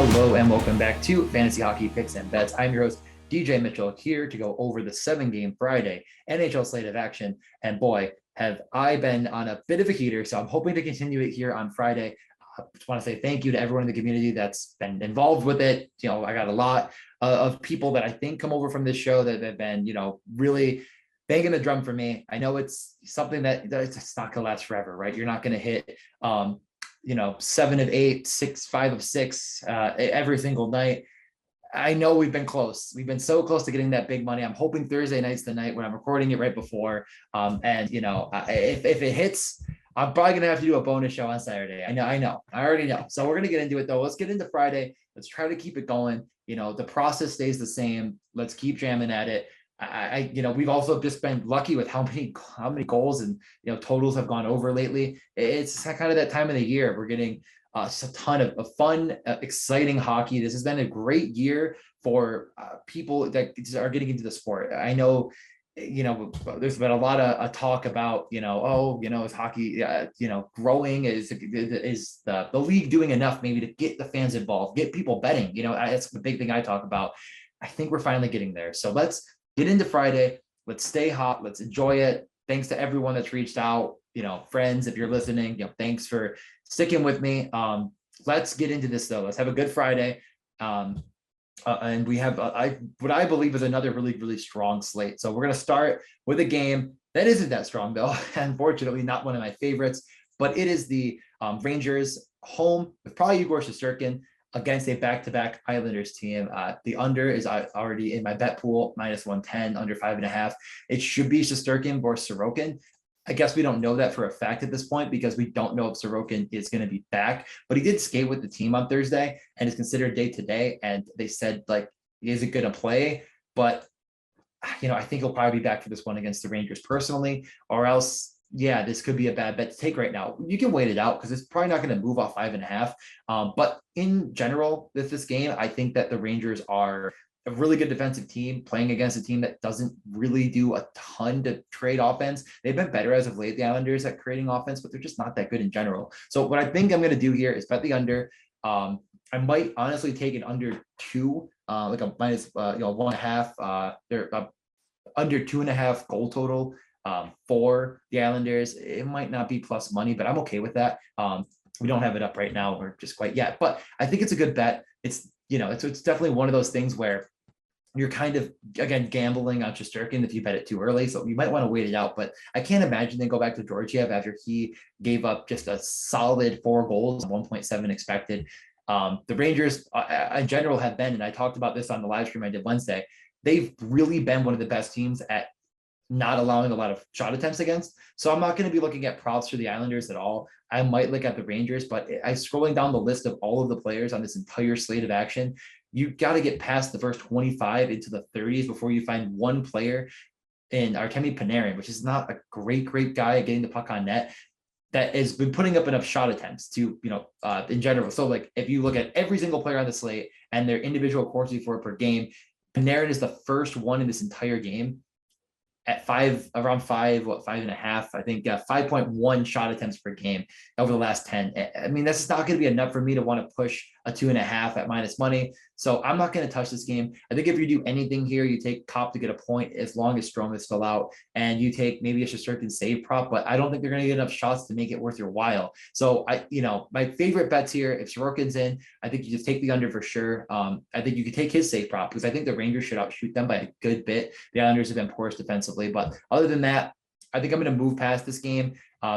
Hello and welcome back to Fantasy Hockey Picks and Bets. I'm your host, DJ Mitchell, here to go over the 7-game Friday NHL slate of action. And boy, have I been on a bit of a heater, so I'm hoping to continue it here on Friday. I just want to say thank you to everyone in the community that's been involved with it. I got a lot of people that I think come over from this show that have been, really banging the drum for me. I know it's something that it's not going to last forever, right? You're not going to hit 7 of 8, 5 of 6 every single night. I know we've been close. We've been so close to getting that big money. I'm hoping Thursday night's the night when I'm recording it right before. If it hits, I'm probably going to have to do a bonus show on Saturday. I know. I already know. So we're going to get into it though. Let's get into Friday. Let's try to keep it going. The process stays the same. Let's keep jamming at it. We've also just been lucky with how many goals and totals have gone over lately. It's kind of that time of the year. We're getting just a ton of fun, exciting hockey. This has been a great year for people that are getting into the sport. I know, there's been a lot of talk about, is hockey, growing? Is the league doing enough maybe to get the fans involved, get people betting? That's the big thing I talk about. I think we're finally getting there. So let's get into Friday. Let's stay hot. Let's enjoy it. Thanks to everyone that's reached out, friends, if you're listening, thanks for sticking with me. Let's get into this though. Let's have a good Friday. And we have what I believe is another really, really strong slate. So we're going to start with a game that isn't that strong though. Unfortunately, not one of my favorites, but it is the Rangers home with probably Igor Shesterkin against a back-to-back Islanders team. The under is already in my bet pool, -110, under 5.5. It should be Shesterkin or Sorokin. I guess we don't know that for a fact at this point because we don't know if Sorokin is going to be back, but he did skate with the team on Thursday and is considered day-to-day. And they said, he isn't going to play, but, I think he'll probably be back for this one against the Rangers personally, or else, yeah, this could be a bad bet to take right now. You can wait it out because it's probably not going to move off 5.5. But in general, with this game, I think that the Rangers are a really good defensive team playing against a team that doesn't really do a ton to trade offense. They've been better as of late, the Islanders, at creating offense, but they're just not that good in general. So what I think I'm going to do here is bet the under. I might honestly take an under 2, like a minus 1.5. They're under 2.5 goal total for the Islanders. It might not be plus money, but I'm okay with that. We don't have it up right now, or just quite yet, but I think it's a good bet. It's definitely one of those things where you're kind of, again, gambling on Shesterkin if you bet it too early. So you might want to wait it out, but I can't imagine they go back to Georgiev after he gave up just a solid 4 goals, 1.7 expected. The Rangers in general have been, and I talked about this on the live stream I did Wednesday, they've really been one of the best teams at not allowing a lot of shot attempts against. So I'm not going to be looking at props for the Islanders at all. I might look at the Rangers, but I'm scrolling down the list of all of the players on this entire slate of action. You've got to get past the first 25 into the 30s before you find one player in Artemi Panarin, which is not a great guy at getting the puck on net, that has been putting up enough shot attempts to, in general. So if you look at every single player on the slate and their individual Corsi for per game, Panarin is the first one in this entire game at 5.5, I think 5.1 shot attempts per game over the last 10. I mean, that's not going to be enough for me to want to push a 2.5 at minus money. So I'm not going to touch this game. I think if you do anything here, you take Kopp to get a point as long as Strome is still out, and you take maybe a Shesterkin save prop, but I don't think they're going to get enough shots to make it worth your while. So my favorite bets here, if Sorokin's in, I think you just take the under for sure. I think you could take his save prop because I think the Rangers should outshoot them by a good bit. The Islanders have been porous defensively, but other than that, I think I'm going to move past this game,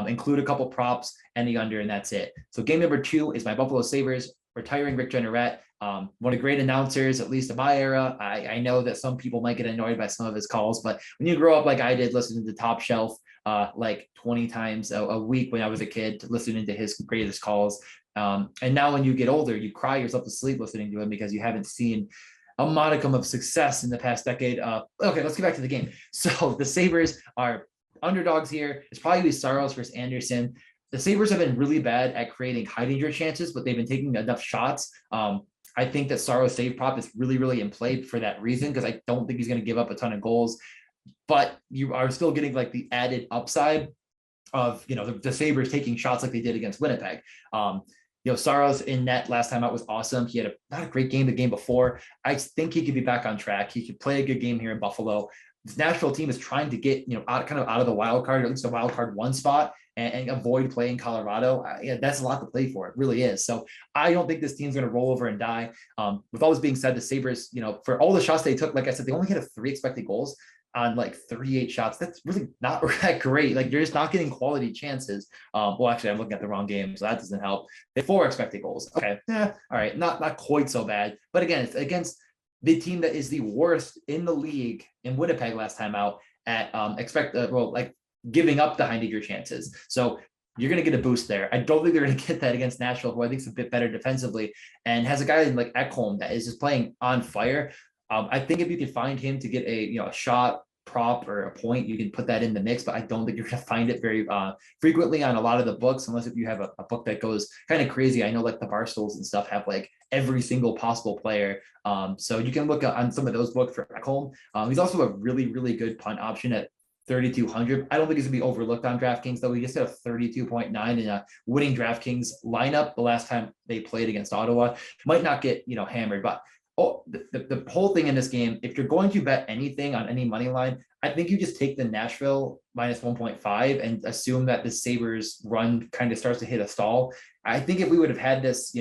include a couple props and the under, and that's it. So game number 2 is my Buffalo Sabres retiring Rick Jeanneret. One of the great announcers, at least in my era. I know that some people might get annoyed by some of his calls, but when you grow up like I did, listening to Top Shelf 20 times a week when I was a kid, listening to his greatest calls, and now when you get older, you cry yourself to sleep listening to him because you haven't seen a modicum of success in the past decade. Okay, let's get back to the game. So the Sabres are underdogs here. It's probably Saros versus Anderson. The Sabres have been really bad at creating high danger chances, but they've been taking enough shots. I think that Saros save prop is really, really in play for that reason, because I don't think he's going to give up a ton of goals, but you are still getting the added upside of, the Sabres taking shots like they did against Winnipeg. Saros in net last time out was awesome. He had not a great game the game before. I think he could be back on track. He could play a good game here in Buffalo. This Nashville team is trying to get, out of the wild card, or at least the wild card one spot, and avoid playing Colorado. That's a lot to play for. It really is. So I don't think this team's going to roll over and die. With all this being said, the Sabres, for all the shots they took, like I said, they only had 3 expected goals on like 38 shots. That's really not that great. Like, you're just not getting quality chances. Well, actually, I'm looking at the wrong game, so that doesn't help. They had 4 expected goals. Okay, all right, not quite so bad. But again, it's against the team that is the worst in the league in Winnipeg last time out at giving up behind your chances. So you're going to get a boost there. I don't think they're going to get that against Nashville, who I think is a bit better defensively and has a guy like Ekholm that is just playing on fire. I think if you can find him to get a shot, prop, or a point, you can put that in the mix, but I don't think you're going to find it very frequently on a lot of the books, unless if you have a book that goes kind of crazy. I know like the Barstools and stuff have like every single possible player. So you can look on some of those books for Ekholm. He's also a really, really good punt option at 3,200. I don't think he's gonna be overlooked on DraftKings, though. He just had a 32.9 in a winning DraftKings lineup the last time they played against Ottawa. Might not get hammered, but the whole thing in this game, if you're going to bet anything on any money line, I think you just take the Nashville minus 1.5 and assume that the Sabres run kind of starts to hit a stall. I think if we would have had this,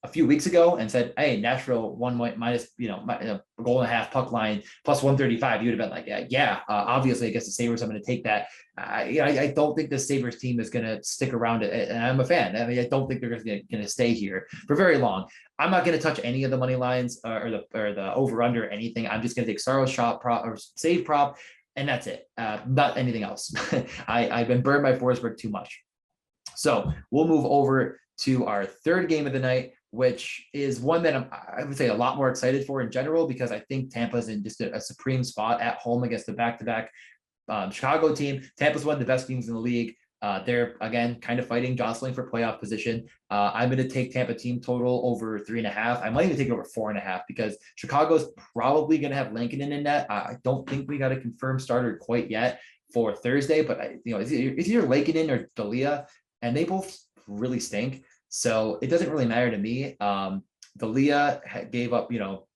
a few weeks ago and said, hey, Nashville minus, a goal and a half puck line plus 135, you would have been like, obviously, I guess the Sabres, I'm going to take that. I don't think the Sabres team is going to stick around, and I'm a fan. I mean, I don't think they're going to stay here for very long. I'm not going to touch any of the money lines or the over under or anything. I'm just going to take Saros shot prop or save prop, and that's it. Not anything else. I've been burned by Forsberg too much. So we'll move over to our third game of the night, which is one that I would say a lot more excited for in general, because I think Tampa's in just a supreme spot at home against the back-to-back Chicago team. Tampa's one of the best teams in the league. They're, again, kind of jostling for playoff position. I'm going to take Tampa team total over 3.5. I might even take it over 4.5 because Chicago's probably going to have Lankinen in net. I don't think we got a confirmed starter quite yet for Thursday, but it's either Lankinen or Dalia, and they both really stink. So it doesn't really matter to me. Dalia gave up,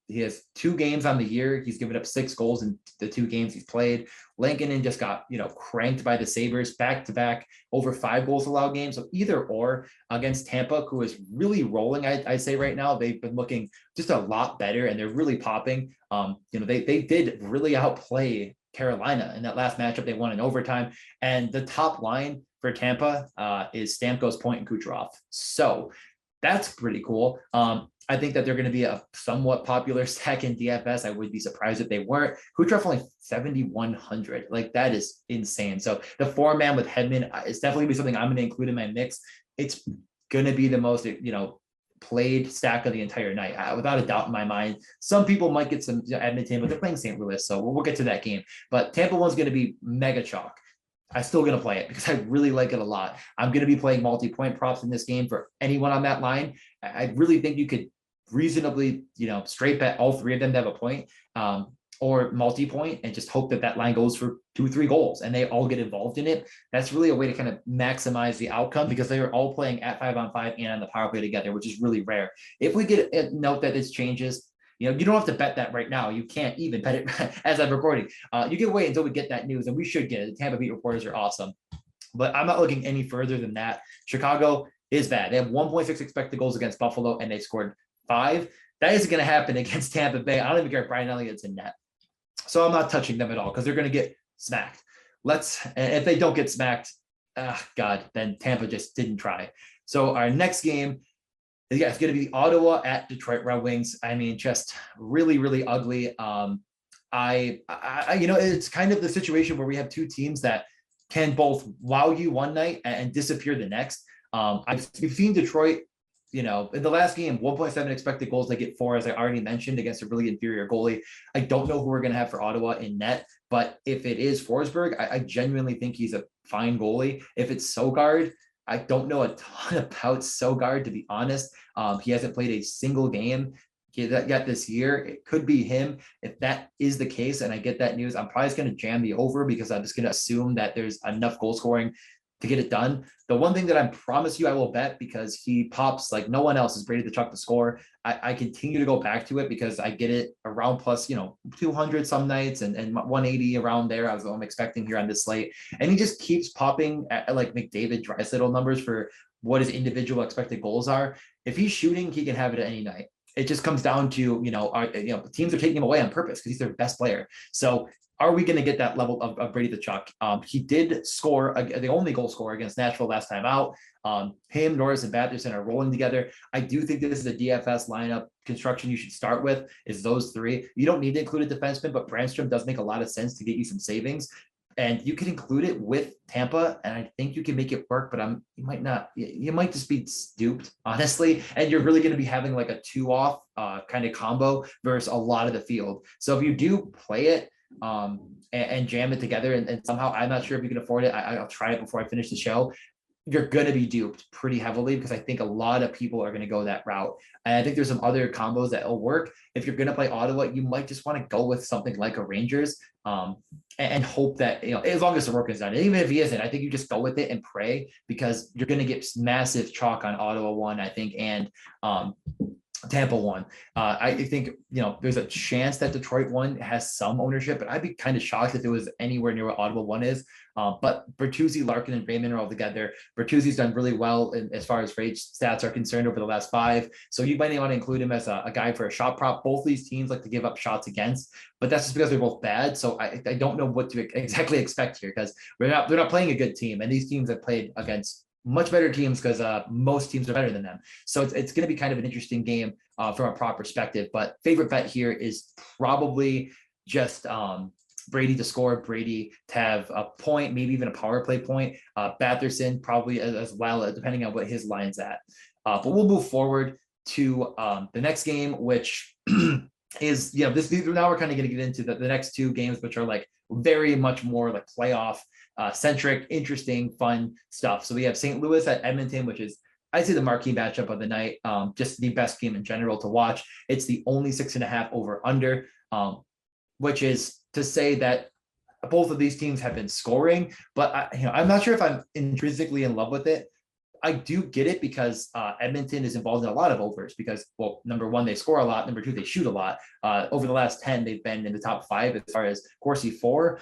he has 2 games on the year. He's given up 6 goals in the 2 games he's played. Lankinen just got, cranked by the Sabres back-to-back over 5 goals allowed games. So either or against Tampa, who is really rolling, I say right now. They've been looking just a lot better, and they're really popping. They did really outplay Carolina in that last matchup. They won in overtime. And the top line for Tampa is Stamkos, Point, and Kucherov. So that's pretty cool. I think that they're going to be a somewhat popular stack in DFS. I would be surprised if they weren't. Kucherov only 7,100. Like, that is insane. So the 4-man with Hedman is definitely going to be something I'm going to include in my mix. It's going to be the most, played stack of the entire night, without a doubt in my mind. Some people might get some Edmonton, but they're playing St. Louis, so we'll get to that game. But Tampa one's going to be mega chalk. I'm still going to play it because I really like it a lot. I'm going to be playing multi-point props in this game for anyone on that line. I really think you could reasonably, straight bet all 3 of them to have a point, or multi-point, and just hope that line goes for 2-3 goals and they all get involved in it. That's really a way to kind of maximize the outcome, because they are all playing at 5-on-5 and on the power play together, which is really rare. If we get a note that this changes, you don't have to bet that right now. You can't even bet it as I'm recording. You can wait until we get that news, and we should get it. The Tampa Beat reporters are awesome, but I'm not looking any further than that. Chicago is bad. They have 1.6 expected goals against Buffalo, and they scored 5. That isn't going to happen against Tampa Bay. I don't even care if Brian Elliott's in net. So I'm not touching them at all, because they're going to get smacked. If they don't get smacked, then Tampa just didn't try. So our next game, it's going to be Ottawa at Detroit Red Wings. I mean, just really, really ugly. It's kind of the situation where we have 2 teams that can both wow you one night and disappear the next. We've seen Detroit, in the last game, 1.7 expected goals. They get 4, as I already mentioned, against a really inferior goalie. I don't know who we're going to have for Ottawa in net, but if it is Forsberg, I genuinely think he's a fine goalie. If it's Sogard, I don't know a ton about Sogard, to be honest. He hasn't played a single game yet this year. It could be him. If that is the case, and I get that news, I'm probably just going to jam the over, because I'm just going to assume that there's enough goal scoring to get it done. The one thing that I promise you I will bet, because he pops like no one else, is Brady the Chuck to score. I continue to go back to it because I get it around plus, 200 some nights and 180 around there. I'm expecting here on this slate. And he just keeps popping at like McDavid Draisaitl numbers for what his individual expected goals are. If he's shooting, he can have it at any night. It just comes down to, teams are taking him away on purpose because he's their best player. So are we going to get that level of Brady the Chuck? He did score the only goal scorer against Nashville last time out. Him, Norris, and Batherson are rolling together. I do think this is a DFS lineup construction you should start with, is those three. You don't need to include a defenseman, but Brandstrom does make a lot of sense to get you some savings. And you can include it with Tampa, and I think you can make it work, but you might not. You might just be duped, honestly, and you're really going to be having like a 2-off kind of combo versus a lot of the field. So if you do play it and jam it together, and somehow, I'm not sure if you can afford it. I'll try it before I finish the show. You're going to be duped pretty heavily because I think a lot of people are going to go that route. And I think there's some other combos that will work. If you're going to play Ottawa, you might just want to go with something like a Rangers and hope that, as long as the work is done, and even if he isn't, I think you just go with it and pray, because you're going to get massive chalk on Ottawa 1, I think, and Tampa 1. I think, there's a chance that Detroit 1 has some ownership, but I'd be kind of shocked if it was anywhere near what Ottawa 1 is. But Bertuzzi, Larkin, and Raymond are all together. Bertuzzi's done really well as far as rage stats are concerned over the last 5. So you might want to include him as a guy for a shot prop. Both these teams like to give up shots against, but that's just because they're both bad. So I don't know what to exactly expect here, because they're not playing a good team. And these teams have played against much better teams because most teams are better than them. So it's going to be kind of an interesting game from a prop perspective. But favorite bet here is probably just Brady to score, Brady to have a point, maybe even a power play point. Batherson probably as well, depending on what his line's at. But we'll move forward to the next game, which is, now we're kind of going to get into the next 2 games, which are like very much more like playoff centric, interesting, fun stuff. So we have St. Louis at Edmonton, which is, I'd say, the marquee matchup of the night. Just the best game in general to watch. It's the only 6.5 over under, which is to say that both of these teams have been scoring, but I'm not sure if I'm intrinsically in love with it. I do get it because Edmonton is involved in a lot of overs because, well, number 1, they score a lot. Number 2, they shoot a lot. Over the last 10, they've been in the top 5 as far as Corsi 4.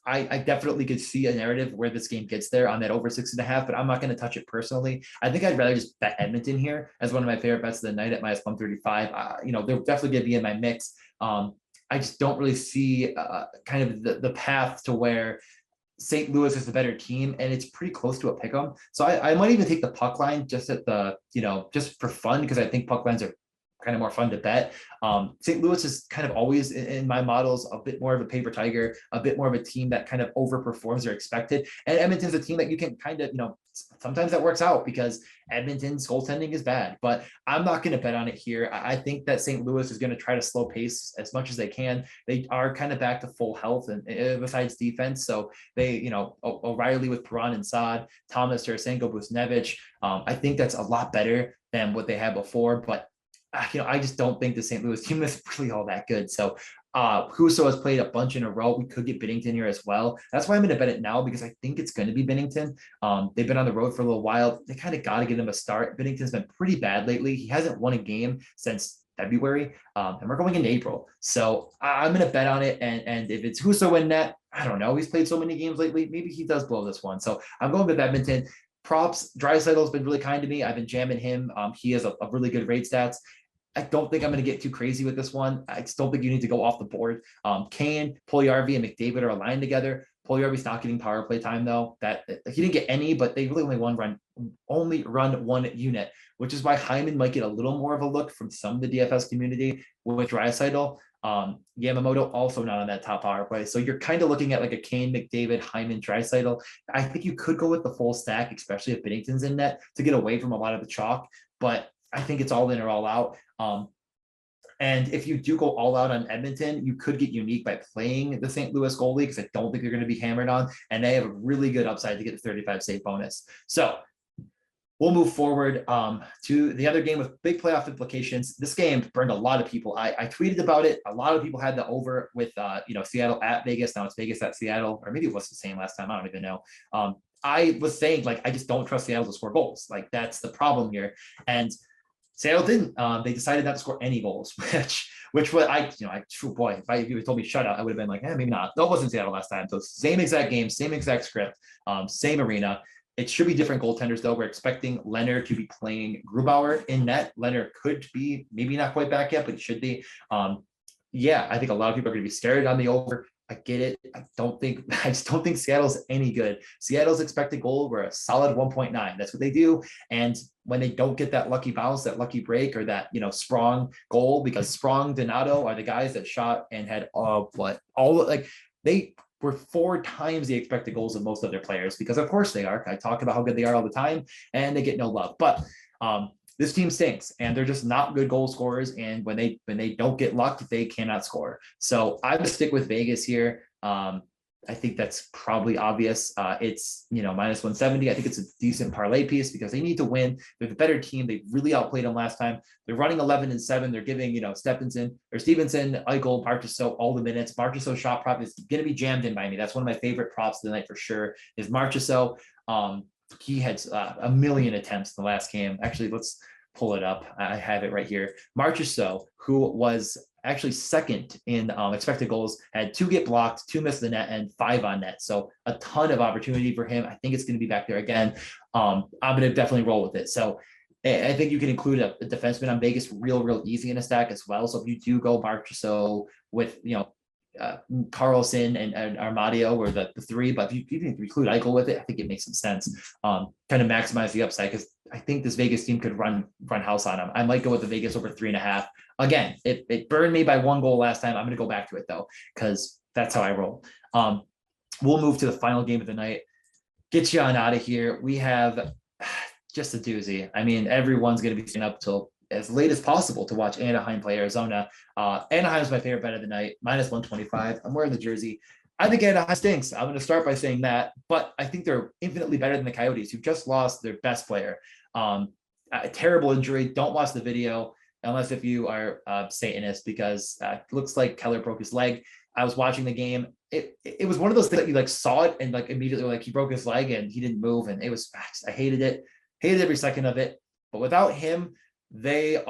I definitely could see a narrative where this game gets there on that over 6.5, but I'm not going to touch it personally. I think I'd rather just bet Edmonton here as one of my favorite bets of the night at minus 135. They're definitely going to be in my mix. I just don't really see kind of the path to where St. Louis is the better team, and it's pretty close to a pick 'em. So I might even take the puck line just at the, just for fun, because I think puck lines are kind of more fun to bet. St. Louis is kind of always in my models a bit more of a paper tiger, a bit more of a team that kind of overperforms or expected. And Edmonton's a team that you can kind of, sometimes that works out because Edmonton's goaltending is bad, but I'm not going to bet on it here. I think that St. Louis is going to try to slow pace as much as they can. They are kind of back to full health and besides defense. So they, O'Reilly with Perron and Saad, Thomas, Tarasenko, Buchnevich. I think that's a lot better than what they had before, but I just don't think the St. Louis team is really all that good. So Husso has played a bunch in a row. We could get Binnington here as well. That's why I'm going to bet it now, because I think it's going to be Binnington. They've been on the road for a little while. They kind of got to get him a start. Binnington's been pretty bad lately. He hasn't won a game since February, and we're going into April. So I'm going to bet on it. And if it's Husso in net, I don't know. He's played so many games lately. Maybe he does blow this one. So I'm going with Edmonton. Props, Draisaitl's been really kind to me. I've been jamming him. He has a really good rate stats. I don't think I'm going to get too crazy with this one. I just don't think you need to go off the board. Kane, Puljujarvi, and McDavid are aligned together. Puljujarvi's not getting power play time though. That he didn't get any, but they really only run 1 unit, which is why Hyman might get a little more of a look from some of the DFS community with Draisaitl. Yamamoto also not on that top power play. So you're kind of looking at like a Kane, McDavid, Hyman, Draisaitl. I think you could go with the full stack, especially if Binnington's in net, to get away from a lot of the chalk. But I think it's all in or all out. And if you do go all out on Edmonton, you could get unique by playing the St. Louis goalie, because I don't think you're going to be hammered on, and they have a really good upside to get the 35 save bonus. So we'll move forward to the other game with big playoff implications. This game burned a lot of people. I tweeted about it. A lot of people had the over with Seattle at Vegas. Now it's Vegas at Seattle, or maybe it was the same last time. I don't even know. I was saying, like, I just don't trust Seattle to score goals. Like, that's the problem here. And Seattle didn't. They decided not to score any goals, which was boy, if you had told me shutout, I would have been like, maybe not. That wasn't Seattle last time. So same exact game, same exact script, same arena. It should be different goaltenders though. We're expecting Leonard to be playing Grubauer in net. Leonard could be maybe not quite back yet, but he should be. I think a lot of people are going to be scared on the over. I get it. I just don't think Seattle's any good. Seattle's expected goal were a solid 1.9. That's what they do. And when they don't get that lucky bounce, that lucky break, or that, Sprong goal, because Sprong, Donato are the guys that shot and had they were 4 times the expected goals of most of their players, because of course they are. I talk about how good they are all the time, and they get no love. But this team stinks, and they're just not good goal scorers. And when they don't get luck, they cannot score. So I would stick with Vegas here. I think that's probably obvious. It's minus 170. I think it's a decent parlay piece because they need to win. They're the better team. They really outplayed them last time. They're running 11-7. They're giving Stevenson, Eichel, Marchessault all the minutes. Marchessault shot prop is going to be jammed in by me. That's one of my favorite props of the night for sure. Is Marchessault. He had a million attempts in the last game. Actually, let's pull it up. I have it right here. Marchessault, who was actually second in expected goals, had 2 get blocked, 2 miss the net, and 5 on net. So a ton of opportunity for him. I think it's going to be back there again. I'm going to definitely roll with it. So I think you can include a defenseman on Vegas real easy in a stack as well. So if you do go Marchessault with, Carlson and Armadio were the 3, but if you even include Eichel with it, I think it makes some sense. Kind of maximize the upside, because I think this Vegas team could run house on them. I might go with the Vegas over 3.5. Again, it burned me by 1 goal last time. I'm going to go back to it though, because that's how I roll. We'll move to the final game of the night. Get you on out of here. We have just a doozy. I mean, everyone's going to be staying up till as late as possible to watch Anaheim play Arizona. Anaheim is my favorite bet of the night, minus 125. I'm wearing the jersey. I think Anaheim stinks. I'm going to start by saying that, but I think they're infinitely better than the Coyotes, who just lost their best player. A terrible injury. Don't watch the video unless if you are a Satanist, because it looks like Keller broke his leg. I was watching the game. It was one of those things that you saw it and immediately he broke his leg and he didn't move, and it was, I hated it. Hated every second of it. But without him, they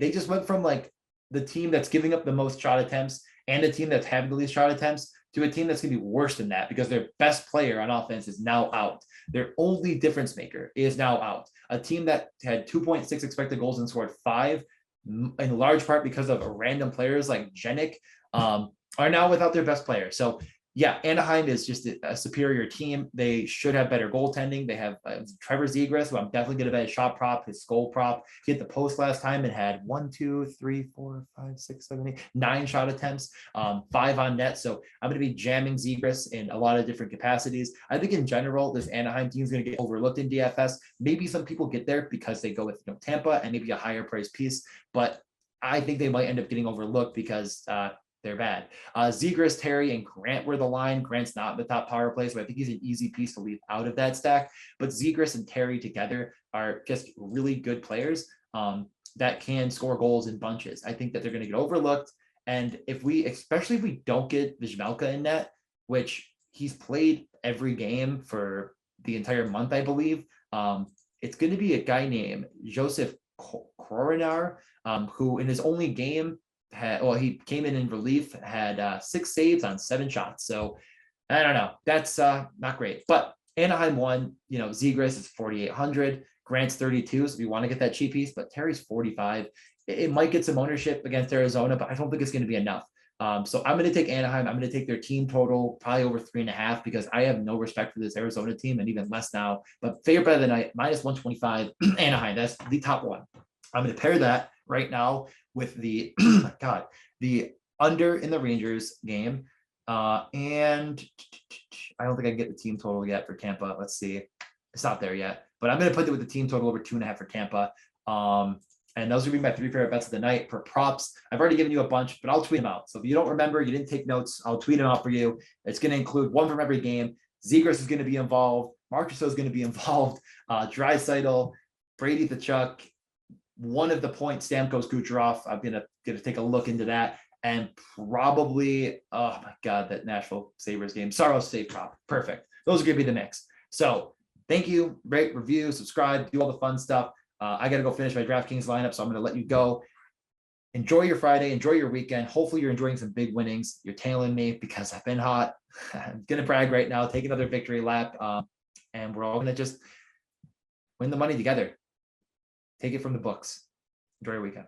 just went from the team that's giving up the most shot attempts and a team that's having the least shot attempts to a team that's going to be worse than that, because their best player on offense is now out. Their only difference maker is now out. A team that had 2.6 expected goals and scored 5, in large part because of random players like Jenik, are now without their best player. So yeah, Anaheim is just a superior team. They should have better goaltending. They have Trevor Zegras, who I'm definitely going to bet his shot prop, his goal prop. He hit the post last time and had 9 shot attempts, 5 on net. So I'm going to be jamming Zegras in a lot of different capacities. I think in general, this Anaheim team is going to get overlooked in DFS. Maybe some people get there because they go with Tampa and maybe a higher price piece, but I think they might end up getting overlooked because they're bad. Zegras, Terry, and Grant were the line. Grant's not in the top power play, so I think he's an easy piece to leave out of that stack. But Zegras and Terry together are just really good players that can score goals in bunches. I think that they're going to get overlooked. And especially if we don't get Vizmelka in net, which he's played every game for the entire month, I believe, it's going to be a guy named Joseph Coronar, who in his only game he came in relief, had 6 saves on 7 shots. So I don't know. That's not great. But Anaheim won. Zegras is 4,800. Grant's 32. So if you want to get that cheap piece, but Terry's 45. It might get some ownership against Arizona, but I don't think it's going to be enough. So I'm going to take Anaheim. I'm going to take their team total, probably over 3.5, because I have no respect for this Arizona team, and even less now. But favorite bet of the night, minus 125, Anaheim. That's the top one. I'm going to pair that right now with the the under in the Rangers game. And I don't think I can get the team total yet for Tampa. Let's see. It's not there yet, but I'm going to put it with the team total over 2.5 for Tampa. And those are going to be my 3 favorite bets of the night for props. I've already given you a bunch, but I'll tweet them out. So if you don't remember, you didn't take notes, I'll tweet them out for you. It's going to include 1 from every game. Zegras is going to be involved. Marchessault is going to be involved. Draisaitl, Brady Tkachuk, one of the points, Stamkos, Kucherov. I'm going to take a look into that. And probably, oh my God, that Nashville Sabres game. Saros save prop. Perfect. Those are going to be the mix. So thank you, rate, review, subscribe, do all the fun stuff. I got to go finish my DraftKings lineup, so I'm going to let you go. Enjoy your Friday, enjoy your weekend. Hopefully you're enjoying some big winnings. You're tailing me because I've been hot. I'm going to brag right now, take another victory lap, and we're all going to just win the money together. Take it from the books. Enjoy your weekend.